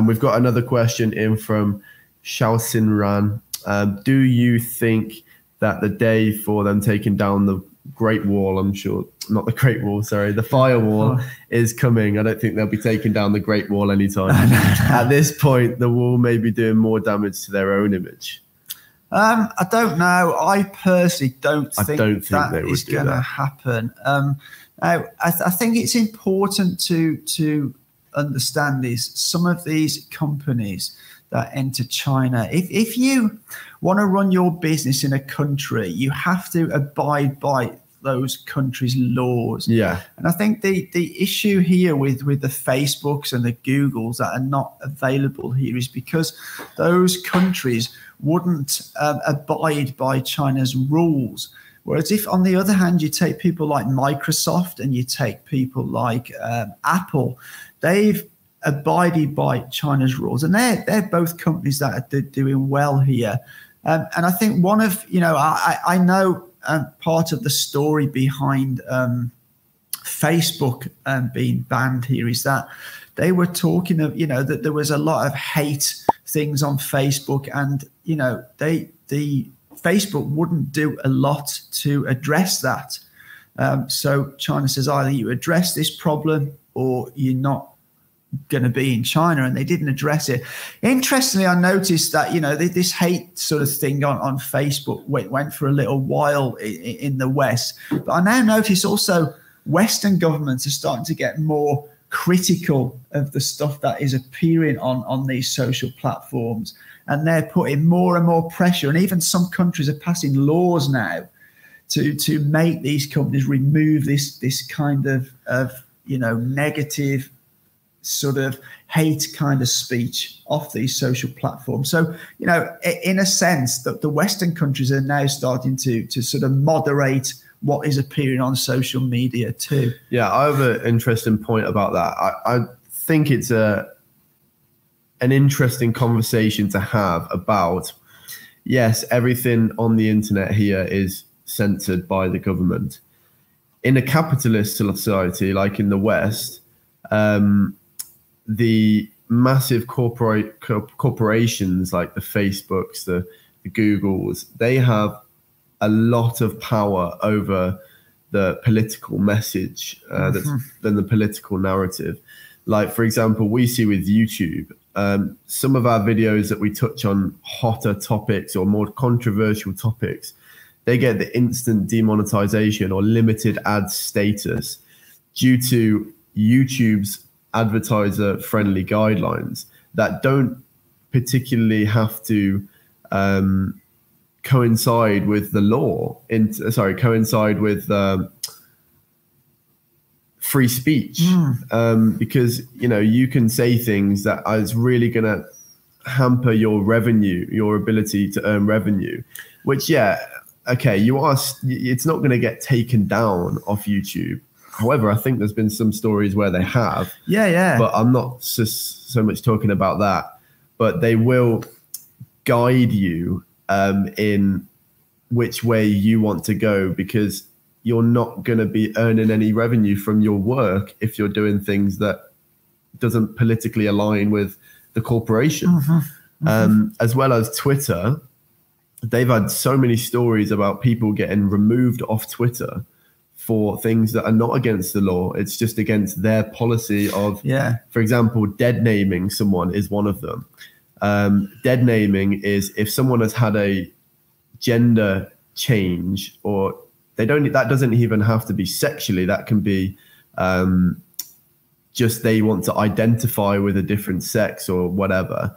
We've got another question in from Shaoxin Ran. Do you think that the day for them taking down the Great Wall, the firewall is coming? I don't think they'll be taking down the Great Wall anytime. At this point, the wall may be doing more damage to their own image. I don't know. I personally don't think that is going to happen. Now, I think it's important to understand this. Some of these companies that enter China, if you want to run your business in a country, you have to abide by those countries' laws. Yeah. And I think the issue here with the Facebooks and the Googles that are not available here is because those countries wouldn't abide by China's rules. Whereas if, on the other hand, you take people like Microsoft and you take people like Apple, they've abided by China's rules, and they're both companies that are doing well here. And I think one of, I know part of the story behind Facebook being banned here is that they were talking of, that there was a lot of hate things on Facebook, and the Facebook wouldn't do a lot to address that. So China says either you address this problem or you're not going to be in China, and they didn't address it. Interestingly, I noticed that this hate sort of thing on Facebook went for a little while in the West, but I now notice also Western governments are starting to get more critical of the stuff that is appearing on these social platforms, and they're putting more and more pressure, and even some countries are passing laws now to make these companies remove this kind of negative sort of hate kind of speech off these social platforms. So, in a sense, that the Western countries are now starting to sort of moderate what is appearing on social media too. Yeah, I have an interesting point about that. I think it's an interesting conversation to have about, yes, everything on the internet here is censored by the government. In a capitalist society like in the West, the massive corporations like the Facebooks, the Googles, they have a lot of power over the political message, than the political narrative. Like, for example, we see with YouTube, some of our videos that we touch on hotter topics or more controversial topics, they get the instant demonetization or limited ad status due to YouTube's advertiser-friendly guidelines that don't particularly have to coincide with the law. Coincide with free speech, because you can say things that is really going to hamper your revenue, your ability to earn revenue. Which, it's not going to get taken down off YouTube. However, I think there's been some stories where they have. Yeah. But I'm not so much talking about that. But they will guide you in which way you want to go, because you're not going to be earning any revenue from your work if you're doing things that doesn't politically align with the corporation. As well as Twitter, they've had so many stories about people getting removed off Twitter for things that are not against the law. It's just against their policy of, for example, dead naming someone is one of them. Dead naming is if someone has had a gender change, or that doesn't even have to be sexually. That can be just they want to identify with a different sex or whatever.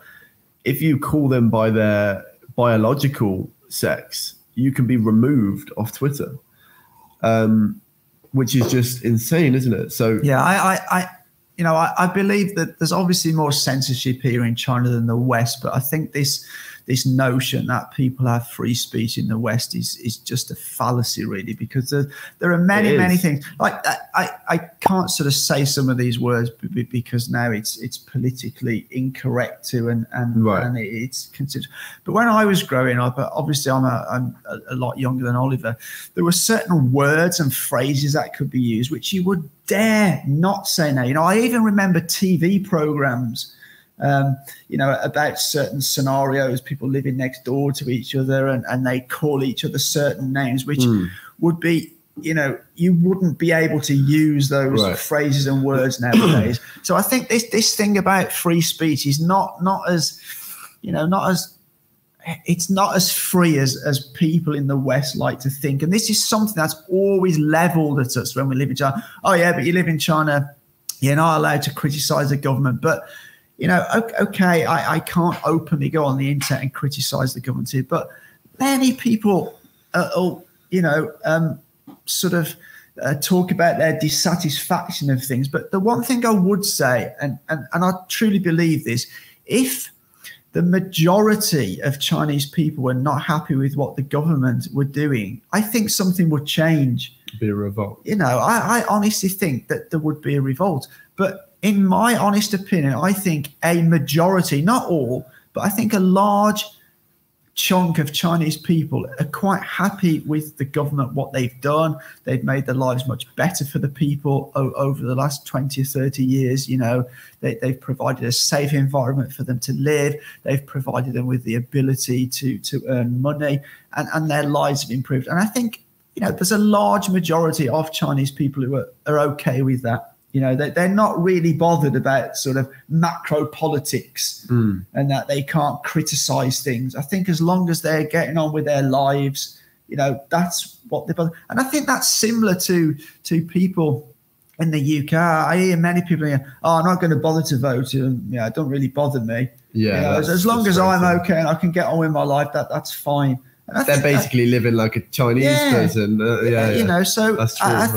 If you call them by their biological sex, you can be removed off Twitter. Which is just insane, isn't it? So I believe that there's obviously more censorship here in China than the West, but I think this notion that people have free speech in the West is just a fallacy, really, because there are many things. Like I can't sort of say some of these words because now it's politically incorrect to and it's considered. But when I was growing up, obviously I'm a lot younger than Oliver, there were certain words and phrases that could be used which you would dare not say now. I even remember TV programs about certain scenarios, people living next door to each other and they call each other certain names, which would be, you wouldn't be able to use those phrases and words nowadays. So I think this thing about free speech is not as it's not as free as people in the West like to think. And this is something that's always leveled at us when we live in China. Oh, yeah, but you live in China, you're not allowed to criticize the government. But, okay, I can't openly go on the internet and criticize the government here. But many people, talk about their dissatisfaction of things. But the one thing I would say, and I truly believe this, if the majority of Chinese people were not happy with what the government were doing, I think something would change. Be a revolt. I honestly think that there would be a revolt. But in my honest opinion, I think a majority, not all, but I think a large chunk of Chinese people are quite happy with the government, what they've done. They've made their lives much better for the people over the last 20 or 30 years. They've provided a safe environment for them to live. They've provided them with the ability to earn money, and their lives have improved. And I think, there's a large majority of Chinese people who are okay with that. They're not really bothered about sort of macro politics and that they can't criticize things. I think as long as they're getting on with their lives, that's what they bother. And I think that's similar to people in the UK. I hear many people saying, I'm not going to bother to vote. It don't really bother me. Yeah. As long as I'm okay and I can get on with my life, that's fine. They're basically living like a Chinese person. So that's true. I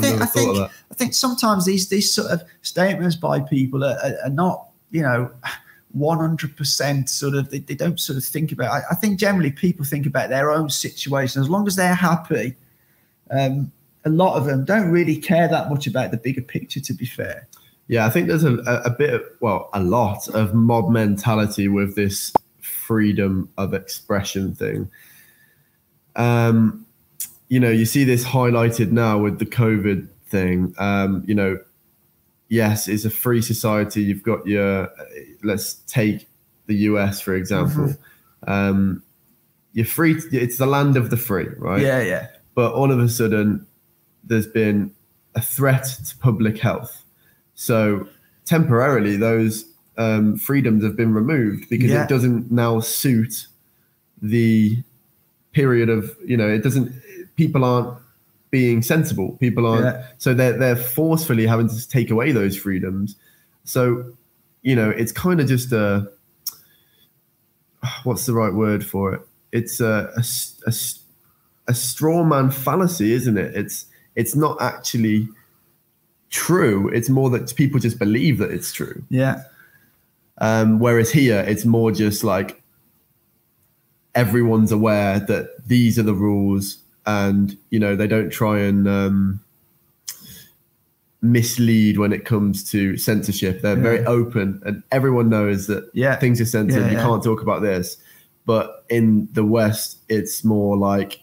think sometimes these sort of statements by people are not, 100% sort of, they don't sort of think about it. I think generally people think about their own situation. As long as they're happy, a lot of them don't really care that much about the bigger picture, to be fair. Yeah, I think there's a lot of mob mentality with this freedom of expression thing. You see this highlighted now with the COVID thing. Yes, it's a free society. You've got let's take the US, for example. You're free. It's the land of the free, right? Yeah. But all of a sudden, there's been a threat to public health. So temporarily, those freedoms have been removed because it doesn't now suit the period of, it doesn't, people aren't being sensible. People aren't, so they're forcefully having to take away those freedoms. So, it's kind of just what's the right word for it? It's a straw man fallacy, isn't it? It's not actually true. It's more that people just believe that it's true. Yeah. Whereas here, it's more just like, everyone's aware that these are the rules, and they don't try and mislead when it comes to censorship. They're very open, and everyone knows that things are censored. You can't talk about this. But in the West, it's more like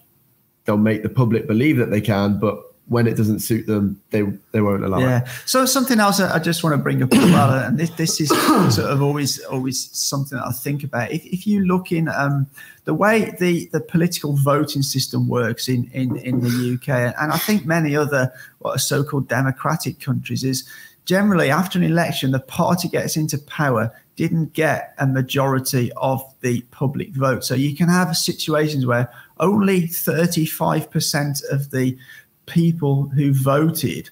they'll make the public believe that they can, but when it doesn't suit them, they won't allow it. So something else I just want to bring up as well, and this is sort of always something that I think about. If you look in the way the political voting system works in the UK, and I think many other what are so-called democratic countries, is generally after an election, the party gets into power didn't get a majority of the public vote. So you can have situations where only 35% of the people who voted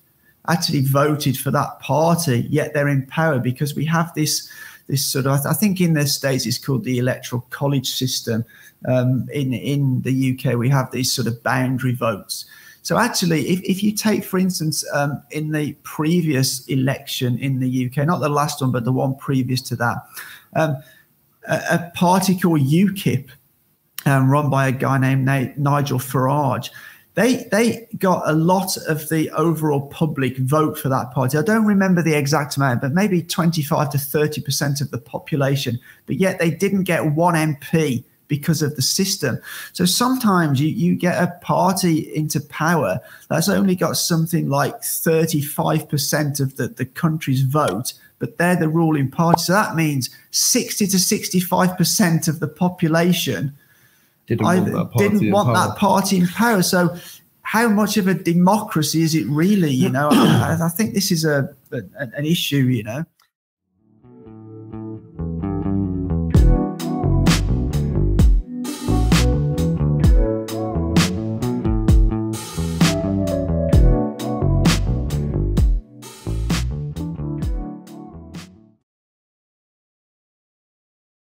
actually voted for that party, yet they're in power, because we have this sort of, I think in the States it's called the electoral college system. In the UK, we have these sort of boundary votes. So actually, if you take, for instance, in the previous election in the UK, not the last one, but the one previous to that, a party called UKIP, run by a guy named Nigel Farage, They got a lot of the overall public vote for that party. I don't remember the exact amount, but maybe 25 to 30% of the population. But yet they didn't get one MP because of the system. So sometimes you get a party into power that's only got something like 35% of the country's vote, but but they're the ruling party. So that means 60 to 65% of the population didn't want that party in power. So how much of a democracy is it really? You know, I think this is an issue, you know.